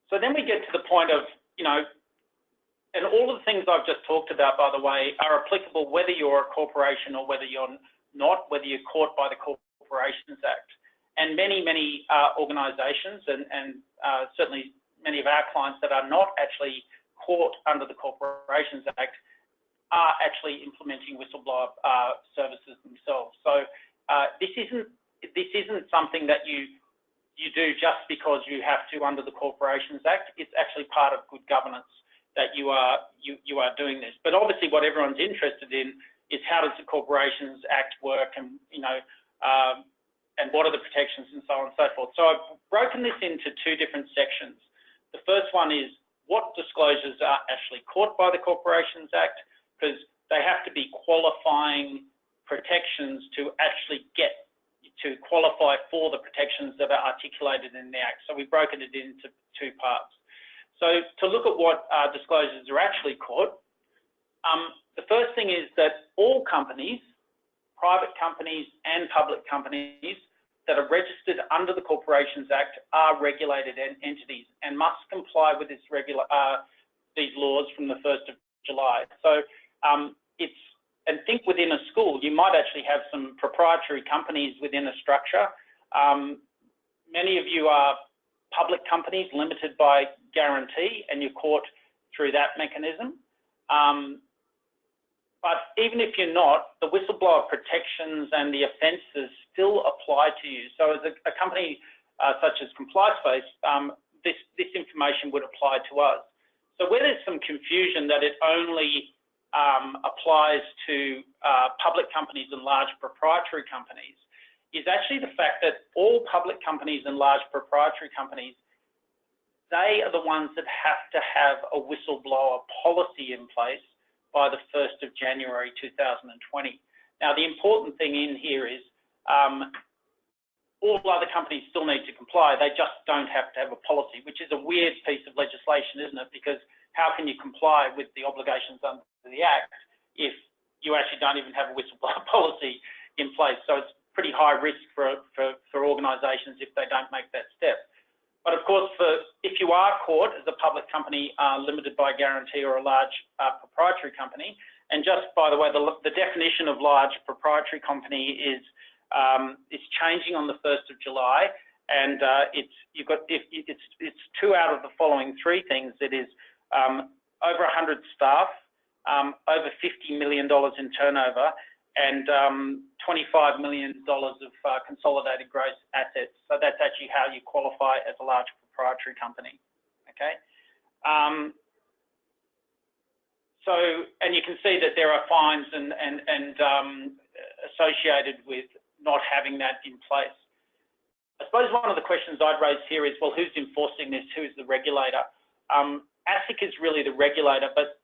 So then we get to the point of, and all of the things I've just talked about, by the way, are applicable whether you're a corporation or whether you're not, whether you're caught by the Corporations Act. And many organisations and certainly many of our clients that are not actually caught under the Corporations Act are actually implementing whistleblower services themselves. So this isn't something that you do just because you have to under the Corporations Act. It's actually part of good governance that you are doing this. But obviously, what everyone's interested in is how does the Corporations Act work, and and what are the protections and so on and so forth. So I've broken this into two different sections. The first one is what disclosures are actually caught by the Corporations Act, because they have to be qualifying protections to actually get to qualify for the protections that are articulated in the Act. So we've broken it into two parts. So to look at what disclosures are actually caught, the first thing is that all companies, private companies and public companies that are registered under the Corporations Act are regulated entities and must comply with these laws from the 1st of July. So and think within a school, you might actually have some proprietary companies within a structure. Many of you are public companies limited by guarantee and you're caught through that mechanism. But even if you're not, the whistleblower protections and the offences still apply to you. So as a company such as CompliSpace, this information would apply to us. So where there's some confusion that it only applies to public companies and large proprietary companies is actually the fact that all public companies and large proprietary companies, they are the ones that have to have a whistleblower policy in place by the 1st of January 2020. Now, the important thing in here is all other companies still need to comply. They just don't have to have a policy, which is a weird piece of legislation, isn't it? Because how can you comply with the obligations under the Act if you actually don't even have a whistleblower policy in place? So it's pretty high risk for organisations if they don't make that step. But of course, if you are caught as a public company limited by guarantee or a large proprietary company, and just by the way, the definition of large proprietary company is changing on the 1st of July, and it's two out of the following three things. It is over 100 staff, over $50 million in turnover, and $25 million of consolidated gross assets. So that's actually how you qualify as a large proprietary company, okay? And you can see that there are fines and associated with not having that in place. I suppose one of the questions I'd raise here is, well, who's enforcing this? Who's the regulator? ASIC is really the regulator, but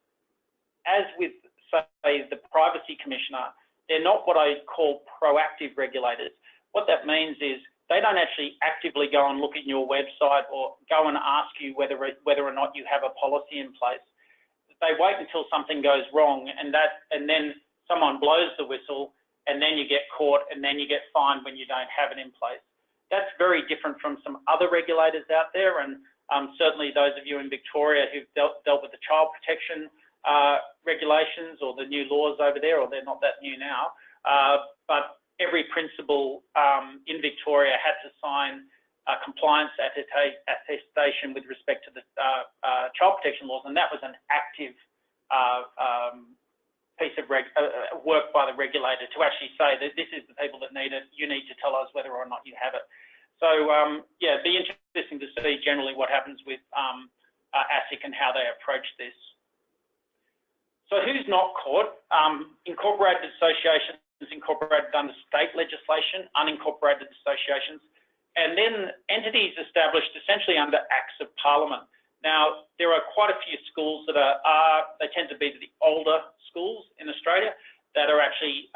as with, say, the Privacy Commissioner, they're not what I call proactive regulators. What that means is they don't actually actively go and look at your website or go and ask you whether or not you have a policy in place. They wait until something goes wrong and then someone blows the whistle and then you get caught and then you get fined when you don't have it in place. That's very different from some other regulators out there, and certainly those of you in Victoria who've dealt with the child protection regulations or the new laws over there, or they're not that new now, but every principal in Victoria had to sign a compliance attestation with respect to the child protection laws, and that was an active piece of work by the regulator to actually say that this is the people that need it, you need to tell us whether or not you have it. So yeah, it'd be interesting to see generally what happens with ASIC and how they approach this. So who's not caught? Incorporated associations incorporated under state legislation, unincorporated associations, and then entities established essentially under Acts of Parliament. Now, there are quite a few schools that they tend to be the older schools in Australia that are actually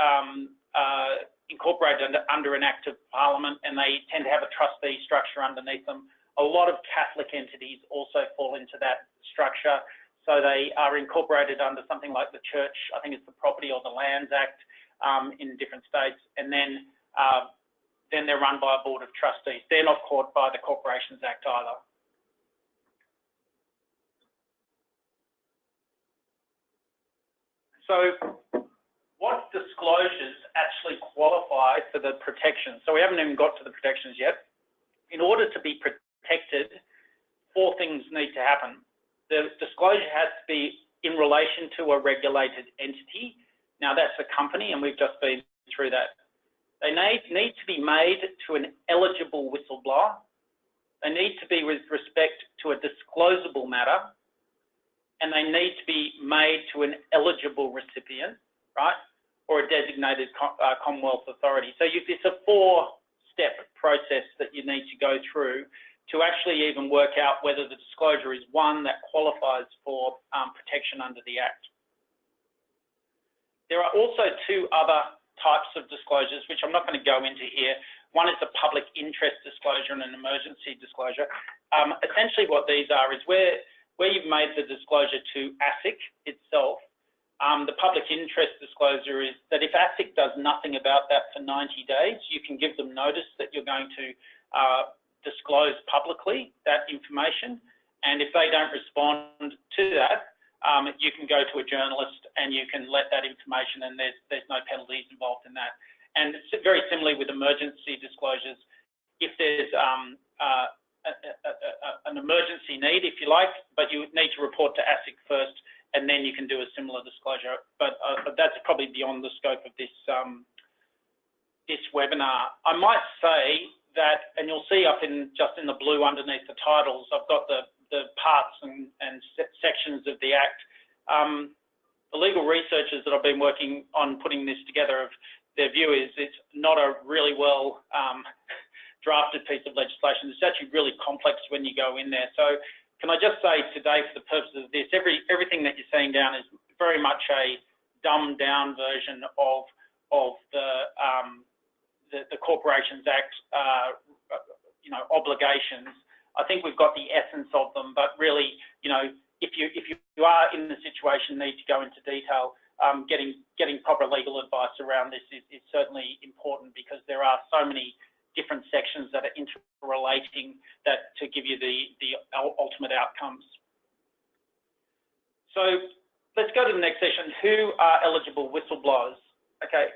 incorporated under an Act of Parliament, and they tend to have a trustee structure underneath them. A lot of Catholic entities also fall into that structure. So they are incorporated under something like the Church, I think it's the Property or the Lands Act in different states, and then they're run by a board of trustees. They're not caught by the Corporations Act either. So what disclosures actually qualify for the protection? So we haven't even got to the protections yet. In order to be protected, 4 things need to happen. The disclosure has to be in relation to a regulated entity. Now that's a company, and we've just been through that. They need to be made to an eligible whistleblower. They need to be with respect to a disclosable matter, and they need to be made to an eligible recipient, right, or a designated Commonwealth authority. So it's a 4-step process that you need to go through to actually even work out whether the disclosure is one that qualifies for protection under the Act. There are also 2 other types of disclosures, which I'm not going to go into here. One is a public interest disclosure and an emergency disclosure. Essentially what these are is where you've made the disclosure to ASIC itself, the public interest disclosure is that if ASIC does nothing about that for 90 days, you can give them notice that you're going to disclose publicly that information. And if they don't respond to that, you can go to a journalist and you can let that information, and there's no penalties involved in that. And it's very similarly with emergency disclosures. If there's an emergency need, if you like, but you need to report to ASIC first, and then you can do a similar disclosure. But that's probably beyond the scope of this this webinar. I might say that, and you'll see up just in the blue underneath the titles, I've got the parts and sections of the Act. The legal researchers that I've been working on putting this together, their view is it's not a really well drafted piece of legislation. It's actually really complex when you go in there. So can I just say today, for the purposes of this, everything that you're seeing down is very much a dumbed down version of the Corporations Act, obligations. I think we've got the essence of them, but really, if you are in the situation, need to go into detail. Getting proper legal advice around this is certainly important, because there are so many different sections that are interrelating that to give you the ultimate outcomes. So let's go to the next section. Who are eligible whistleblowers? Okay,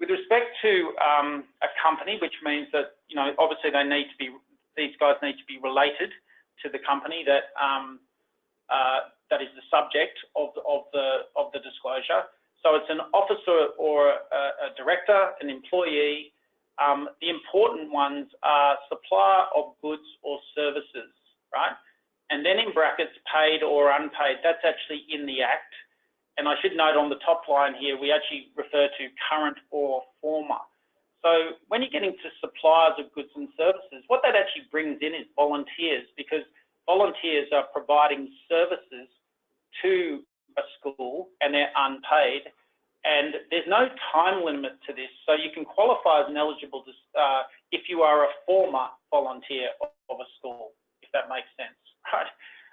with respect to a company, which means that obviously these guys need to be related to the company that that is the subject of the disclosure. So it's an officer or a director, an employee. The important ones are supplier of goods or services, right? And then in brackets, paid or unpaid. That's actually in the Act. And I should note on the top line here, we actually refer to current or former. So when you're getting to suppliers of goods and services, what that actually brings in is volunteers, because volunteers are providing services to a school and they're unpaid. And there's no time limit to this. So you can qualify as an eligible if you are a former volunteer of a school, if that makes sense, right?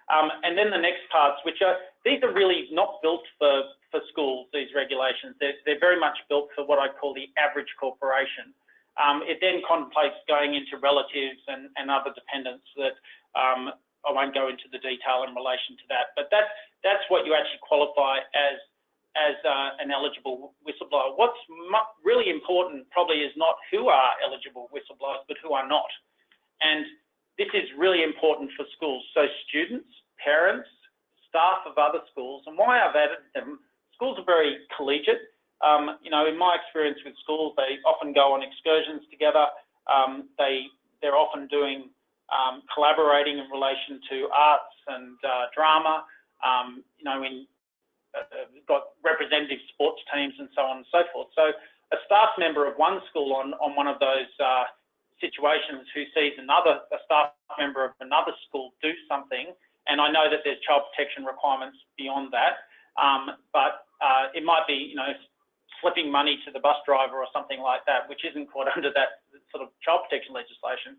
And then the next parts, these are really not built for schools, these regulations. They're very much built for what I call the average corporation. It then contemplates going into relatives and other dependents that I won't go into the detail in relation to that. But that's what you actually qualify as an eligible whistleblower. What's really important probably is not who are eligible whistleblowers, but who are not. And this is really important for schools. So students, parents, staff of other schools, and why I've added them, schools are very collegiate. In my experience with schools, they often go on excursions together. They're often doing collaborating in relation to arts and drama. We've got representative sports teams and so on and so forth. So a staff member of one school on one of those situations who sees a staff member of another school do something, and I know that there's child protection requirements beyond that, but it might be, slipping money to the bus driver or something like that, which isn't caught under that sort of child protection legislation,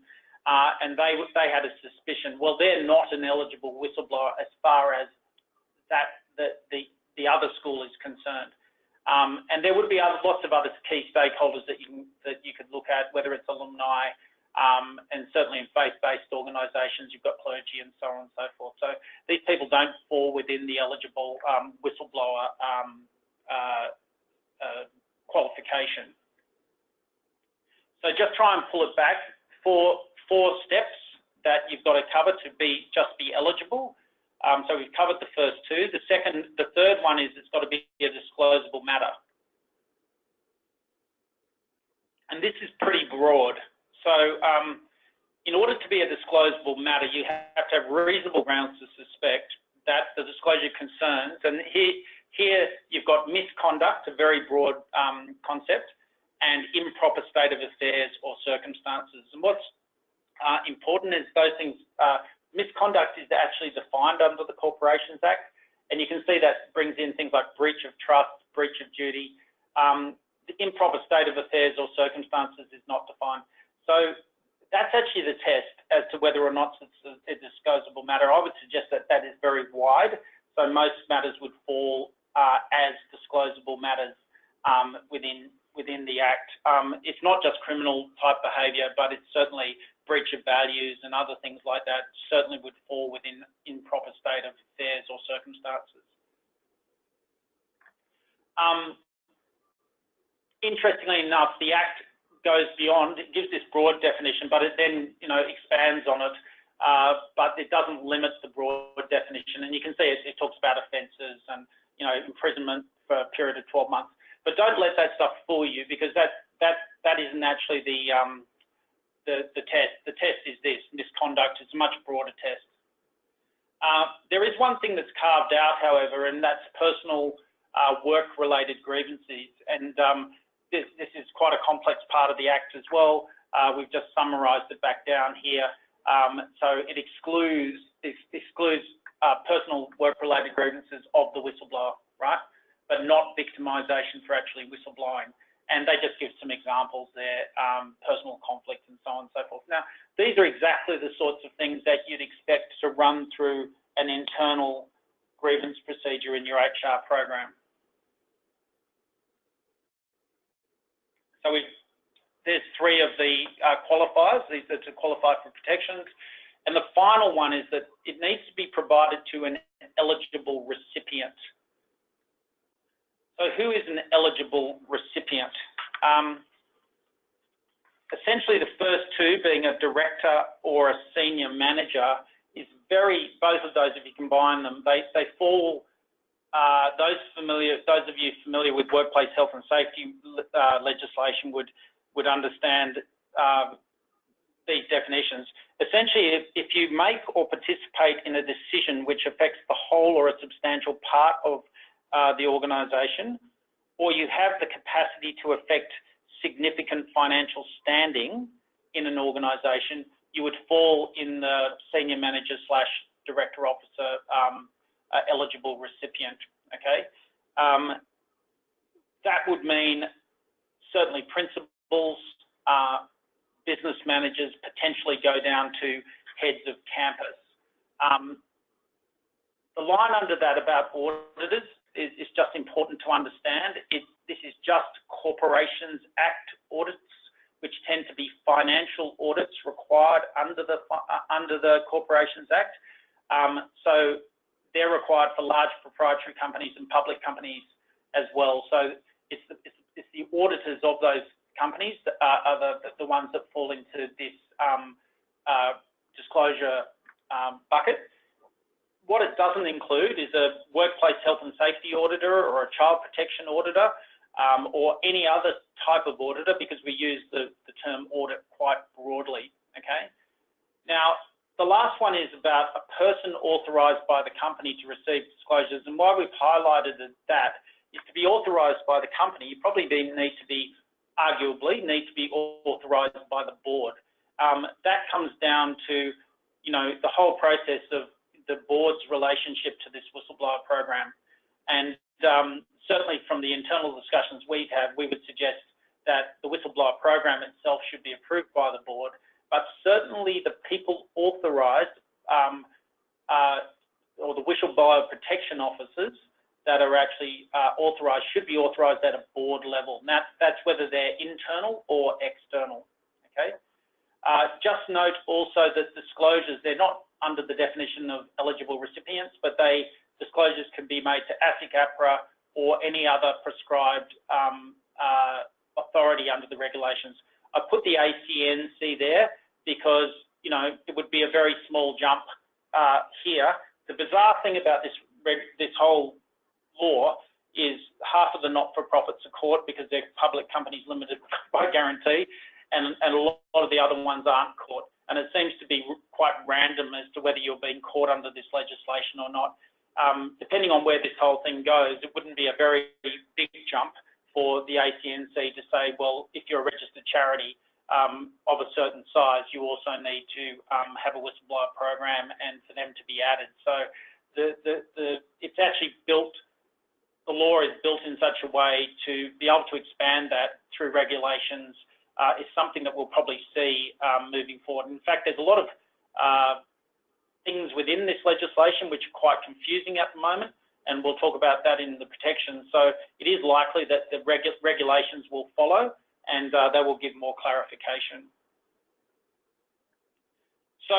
and they had a suspicion. Well, they're not an eligible whistleblower as far as the other school is concerned. And there would be lots of other key stakeholders that you could look at, whether it's alumni, and certainly in faith-based organisations, you've got clergy and so on and so forth. So these people don't fall within the eligible whistleblower qualification. So just try and pull it back. Four steps that you've got to cover to just be eligible. So we've covered the first two. The third one is it's got to be a disclosable matter. And this is pretty broad. So in order to be a disclosable matter, you have to have reasonable grounds to suspect that the disclosure concerns, and here you've got misconduct, a very broad concept, and improper state of affairs or circumstances. And what's important is those things, misconduct is actually defined under the Corporations Act, and you can see that brings in things like breach of trust, breach of duty. The improper state of affairs or circumstances is not defined. So that's actually the test as to whether or not it's a disclosable matter. I would suggest that that is very wide. So most matters would fall as disclosable matters within the Act. It's not just criminal type behaviour, but it's certainly breach of values and other things like that certainly would fall within improper state of affairs or circumstances. Interestingly enough, the Act goes beyond, it gives this broad definition, but it then, expands on it, but it doesn't limit the broad definition. And you can see it talks about offences and, imprisonment for a period of 12 months. But don't let that stuff fool you, because that isn't actually the test. The test is this, misconduct. It's a much broader test. There is one thing that's carved out, however, and that's personal work-related grievances. And this is quite a complex part of the Act as well. We've just summarised it back down here. So it excludes personal work-related grievances of the whistleblower, right? But not victimisation for actually whistleblowing. And they just give some examples there, personal conflict and so on and so forth. Now, these are exactly the sorts of things that you'd expect to run through an internal grievance procedure in your HR program. So there's three of the qualifiers. These are to qualify for protections. And the final one is that it needs to be provided to an eligible recipient. So who is an eligible recipient? Essentially, the first two, being a director or a senior manager, is both of those, if you combine them, they fall. Those of you familiar with workplace health and safety legislation would understand these definitions. Essentially, if you make or participate in a decision which affects the whole or a substantial part of the organisation, or you have the capacity to affect significant financial standing in an organisation, you would fall in the senior manager / director officer eligible recipient, okay? That would mean certainly principals, business managers, potentially go down to heads of campus. The line under that about auditors is just important to understand. This is just Corporations Act audits, which tend to be financial audits required under the Corporations Act. So they're required for large proprietary companies and public companies as well. So it's the auditors of those companies that are the ones that fall into this disclosure bucket. What it doesn't include is a workplace health and safety auditor or a child protection auditor or any other type of auditor, because we use the term audit quite broadly, okay? Now, the last one is about a person authorised by the company to receive disclosures, and why we've highlighted that is to be authorised by the company, you probably arguably need to be authorised by the board. That comes down to, the whole process of the board's relationship to this whistleblower program. And certainly from the internal discussions we've had, we would suggest that the whistleblower program itself should be approved by the board, but certainly the people authorised or the whistleblower protection officers that are actually authorised should be authorised at a board level. And that's whether they're internal or external, okay? Just note also that disclosures, they're not under the definition of eligible recipients, but disclosures can be made to ASIC, APRA, or any other prescribed authority under the regulations. I put the ACNC there because, you know, it would be a very small jump here. The bizarre thing about this whole law is half of the not-for-profits are caught because they're public companies limited by guarantee, and a lot of the other ones aren't caught. And it seems to be quite random as to whether you're being caught under this legislation or not. Depending on where this whole thing goes, it wouldn't be a very big jump for the ACNC to say, well, if you're a registered charity of a certain size, you also need to have a whistleblower program and for them to be added. So it's actually built, the law is built in such a way to be able to expand that through regulations is something that we'll probably see moving forward. In fact, there's a lot of things within this legislation which are quite confusing at the moment, and we'll talk about that in the protections. So it is likely that the regulations will follow, and they will give more clarification. So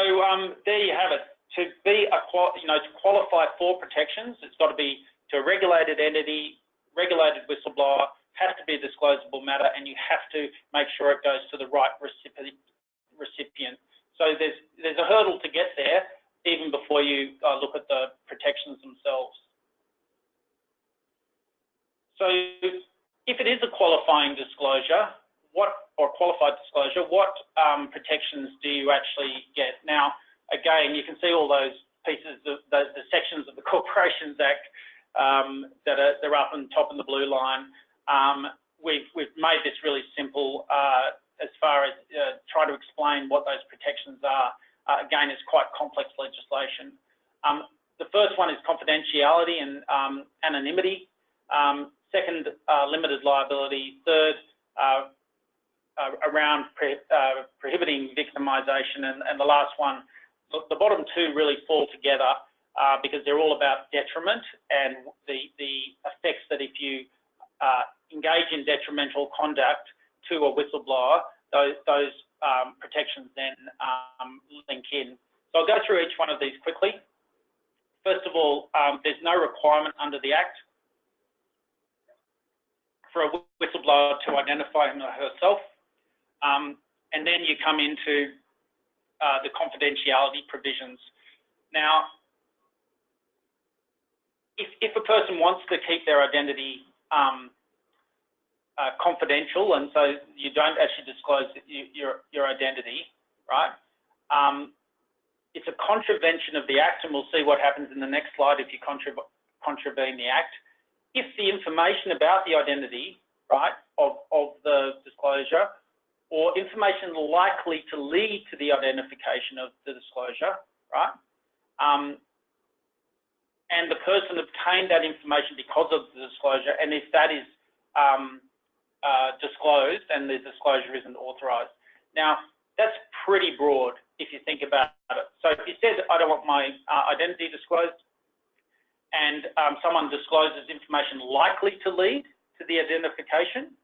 there you have it. To be to qualify for protections, it's got to be to a regulated entity, regulated whistleblower, has to be a disclosable matter, and you have to make sure it goes to the right recipient. So there's a hurdle to get there even before you look at the protections themselves. So if it is a qualifying disclosure, qualified disclosure, what protections do you actually get? Now, again, you can see all those pieces, the sections of the Corporations Act they're up on top in the blue line. We've made this really simple as far as try to explain what those protections are. Again, it's quite complex legislation. The first one is confidentiality and anonymity. Second, limited liability. Third, around prohibiting victimisation. And the last one, the bottom two really fall together because they're all about detriment and the effects that if you engage in detrimental conduct to a whistleblower, those protections then link in. So I'll go through each one of these quickly. First of all, there's no requirement under the Act for a whistleblower to identify him or herself. And then you come into the confidentiality provisions. Now, if a person wants to keep their identity confidential, and so you don't actually disclose your identity, right? It's a contravention of the Act, and we'll see what happens in the next slide if you contravene the Act. If the information about the identity, right, of the disclosure, or information likely to lead to the identification of the disclosure, right, and the person obtained that information because of the disclosure, and if that is disclosed and the disclosure isn't authorised. Now, that's pretty broad if you think about it. So if you said, I don't want my identity disclosed, and someone discloses information likely to lead to the identification,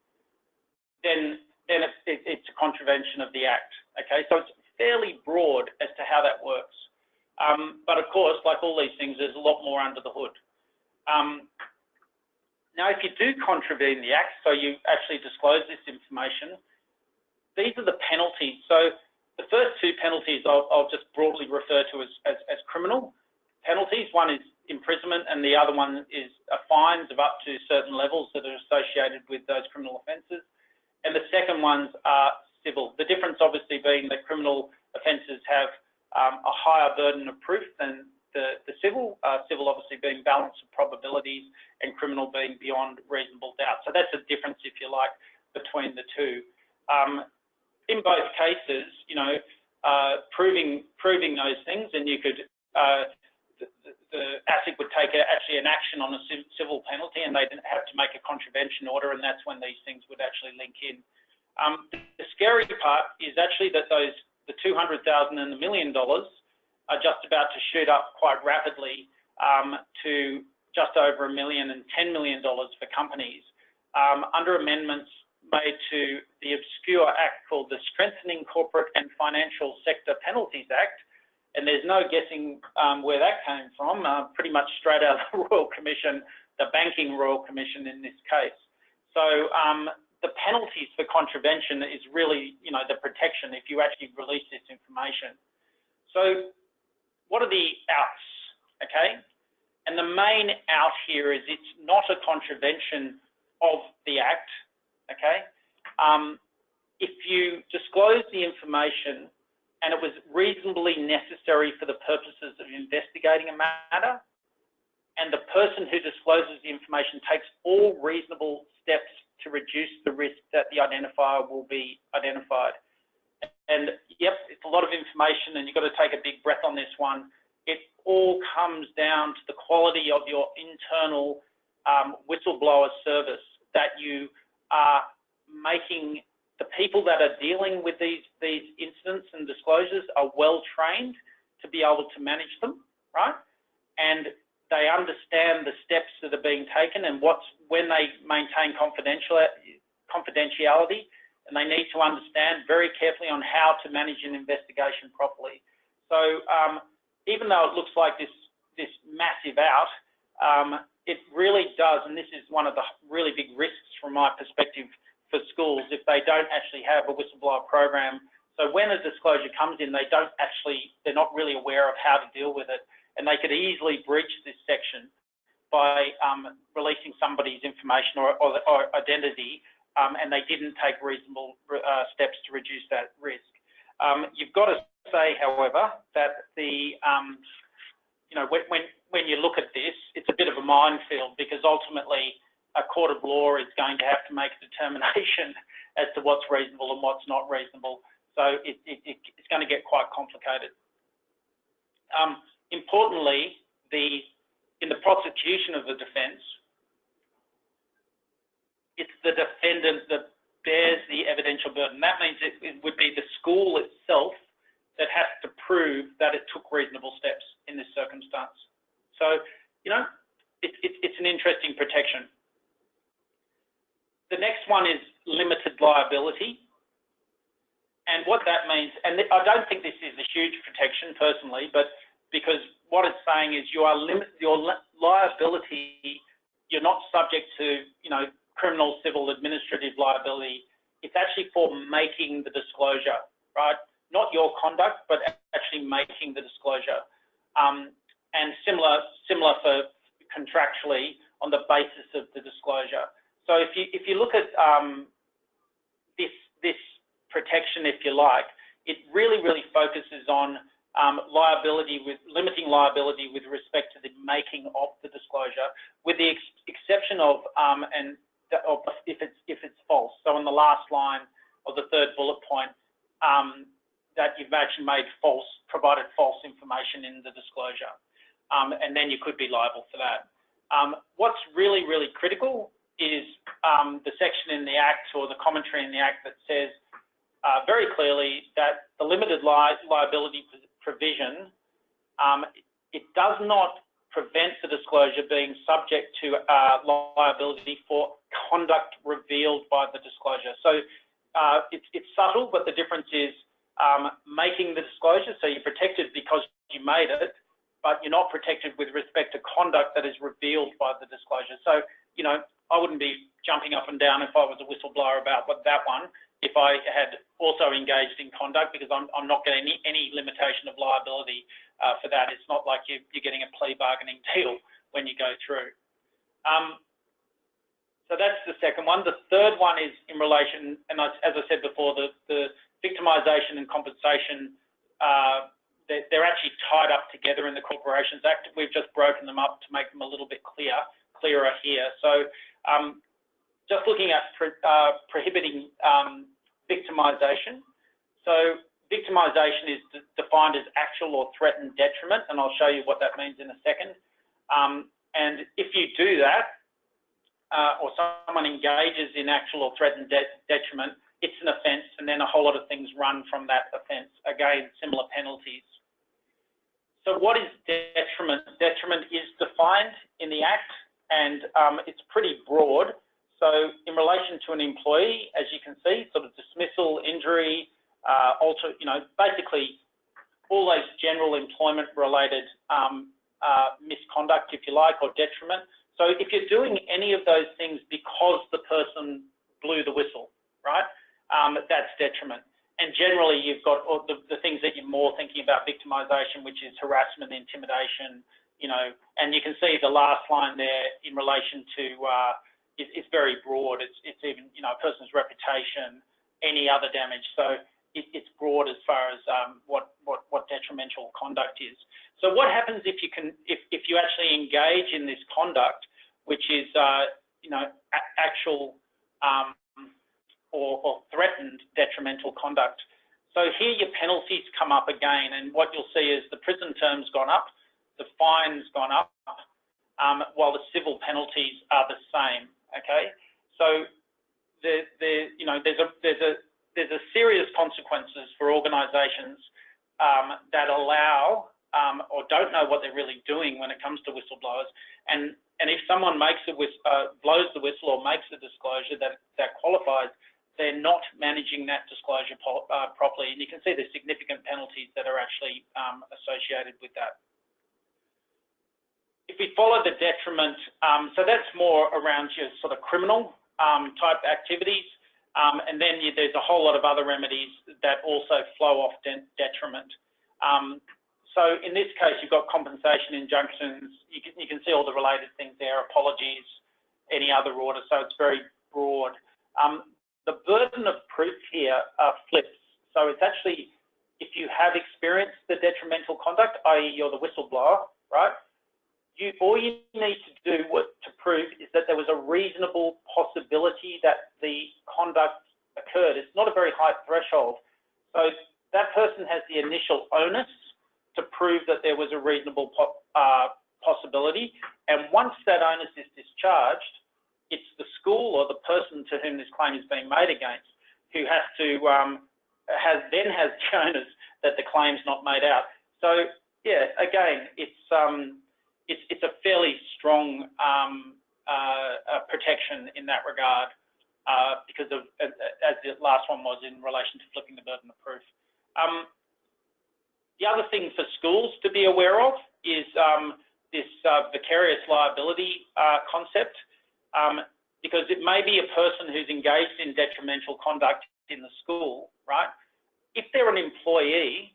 then it's a contravention of the Act, okay? So it's fairly broad as to how that works. But of course, like all these things, there's a lot more under the hood. Now, if you do contravene the Act, so you actually disclose this information, these are the penalties. So the first two penalties I'll just broadly refer to as criminal penalties. One is imprisonment and the other one is fines of up to certain levels that are associated with those criminal offences. And the second ones are civil. The difference obviously being that criminal offences have a higher burden of proof than the civil, civil obviously being balance of probabilities and criminal being beyond reasonable doubt. So that's a difference, if you like, between the two. In both cases, you know, proving those things, and you could, the ASIC would take actually an action on a civil penalty, and they didn't have to make a contravention order, and that's when these things would actually link in. The scary part is actually that the $200,000 and the $1 million are just about to shoot up quite rapidly to just over $1 million and $10 million for companies under amendments made to the obscure act called the Strengthening Corporate and Financial Sector Penalties Act. And there's no guessing where that came from, pretty much straight out of the Royal Commission the Banking Royal Commission in this case. So the penalties for contravention is really, you know, the protection if you actually release this information. So what are the outs, okay? And the main out here is it's not a contravention of the Act, okay? If you disclose the information and it was reasonably necessary for the purposes of investigating a matter, and the person who discloses the information takes all reasonable steps to reduce the risk that the identifier will be identified. And yep, it's a lot of information and you've got to take a big breath on this one. It all comes down to the quality of your internal whistleblower service, that you are making the people that are dealing with these incidents and disclosures are well trained to be able to manage them, right? And they understand the steps that are being taken and when they maintain confidentiality, and they need to understand very carefully on how to manage an investigation properly. So even though it looks like this massive out, it really does, and this is one of the really big risks from my perspective for schools if they don't actually have a whistleblower program. So when a disclosure comes in, they're not really aware of how to deal with it, and they could easily breach this section by releasing somebody's information or identity, and they didn't take reasonable steps to reduce that risk. You've got to say, however, that you know, when you look at this, it's a bit of a minefield, because ultimately a court of law is going to have to make a determination as to what's reasonable and what's not reasonable. So it's going to get quite complicated. Importantly, in the prosecution of the defence, it's the defendant that bears the evidential burden. That means it would be the school itself that has to prove that it took reasonable steps in this circumstance. So, you know, it's an interesting protection. The next one is limited liability. And what that means, and I don't think this is a huge protection personally, but because what it's saying is your liability, you're not subject to, you know, criminal, civil, administrative liability. It's actually for making the disclosure, right? Not your conduct, but actually making the disclosure. And similar for contractually on the basis of the disclosure. So if you look at this protection, if you like, it really focuses on limiting liability with respect to the making of the disclosure, with the exception of if it's false. So on the last line of the third bullet point, that you've actually provided false information in the disclosure, and then you could be liable for that. What's really critical is the section in the Act, or the commentary in the Act, that says very clearly that the limited liability provision, it does not prevent the disclosure being subject to liability for conduct revealed by the disclosure. So it's subtle, but the difference is making the disclosure, so you're protected because you made it, but you're not protected with respect to conduct that is revealed by the disclosure. So, you know, I wouldn't be jumping up and down if I was a whistleblower about that one, if I had also engaged in conduct, because I'm not getting any limitation of liability for that. It's not like you're getting a plea bargaining deal when you go through. So that's the second one. The third one is in relation, and as I said before, the victimisation and compensation, they're actually tied up together in the Corporations Act. We've just broken them up to make them a little bit clearer here. So just looking at prohibiting victimisation. So victimisation is defined as actual or threatened detriment, and I'll show you what that means in a second. And if you do that, or someone engages in actual or threatened detriment, it's an offence, and then a whole lot of things run from that offence. Again, similar penalties. So what is detriment? Detriment is defined in the Act, and it's pretty broad. So in relation to an employee, as you can see, sort of dismissal, injury, basically all those general employment-related misconduct, if you like, or detriment. So if you're doing any of those things because the person blew the whistle, right, that's detriment. And generally, you've got all the things that you're more thinking about victimisation, which is harassment, intimidation, you know, and you can see the last line there in relation to, it's very broad. It's even, you know, a person's reputation, any other damage. So it's broad as far as what detrimental conduct is. So what happens if you actually engage in this conduct, which is, you know, actual or threatened detrimental conduct? So here your penalties come up again, and what you'll see is the prison term's gone up, the fine's gone up, while the civil penalties are the same. Okay, so you know, there's a serious consequences for organisations that allow or don't know what they're really doing when it comes to whistleblowers, and if someone makes blows the whistle or makes a disclosure that qualifies, they're not managing that disclosure properly, and you can see the significant penalties that are actually associated with that. If we follow the detriment, so that's more around your sort of criminal type activities, and then there's a whole lot of other remedies that also flow off detriment. So in this case, you've got compensation, injunctions, you can see all the related things there, apologies, any other order, so it's very broad. The burden of proof here flips. So it's actually, if you have experienced the detrimental conduct, i.e. you're the whistleblower, right? All you need to do to prove is that there was a reasonable possibility that the conduct occurred. It's not a very high threshold. So that person has the initial onus to prove that there was a reasonable possibility. And once that onus is discharged, it's the school or the person to whom this claim is being made against who has to has shown us that the claim's not made out. So yeah, again, it's a fairly strong protection in that regard because of, as the last one was in relation to flipping the burden of proof. The other thing for schools to be aware of is this vicarious liability concept. Because it may be a person who's engaged in detrimental conduct in the school, right? If they're an employee,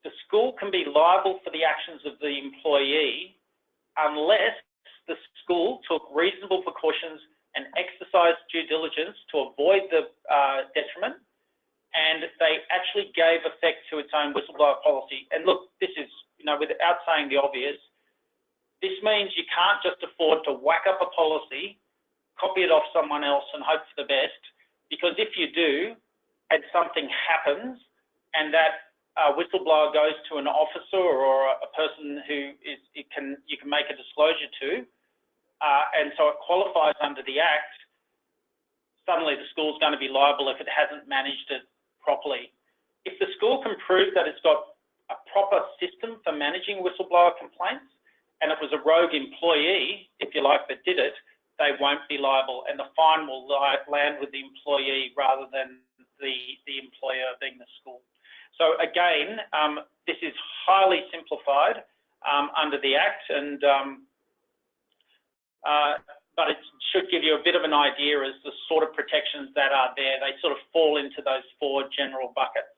the school can be liable for the actions of the employee unless the school took reasonable precautions and exercised due diligence to avoid the detriment, and they actually gave effect to its own whistleblower policy. And look, this is, you know, without saying the obvious, this means you can't just afford to whack up a policy, copy it off someone else and hope for the best, because if you do and something happens and that whistleblower goes to an officer or a person who you can make a disclosure to, and so it qualifies under the Act, suddenly the school's going to be liable if it hasn't managed it properly. If the school can prove that it's got a proper system for managing whistleblower complaints, and it was a rogue employee, if you like, that did it, they won't be liable, and the fine will land with the employee rather than the employer being the school. So again, this is highly simplified under the Act, and but it should give you a bit of an idea as the sort of protections that are there. They sort of fall into those four general buckets.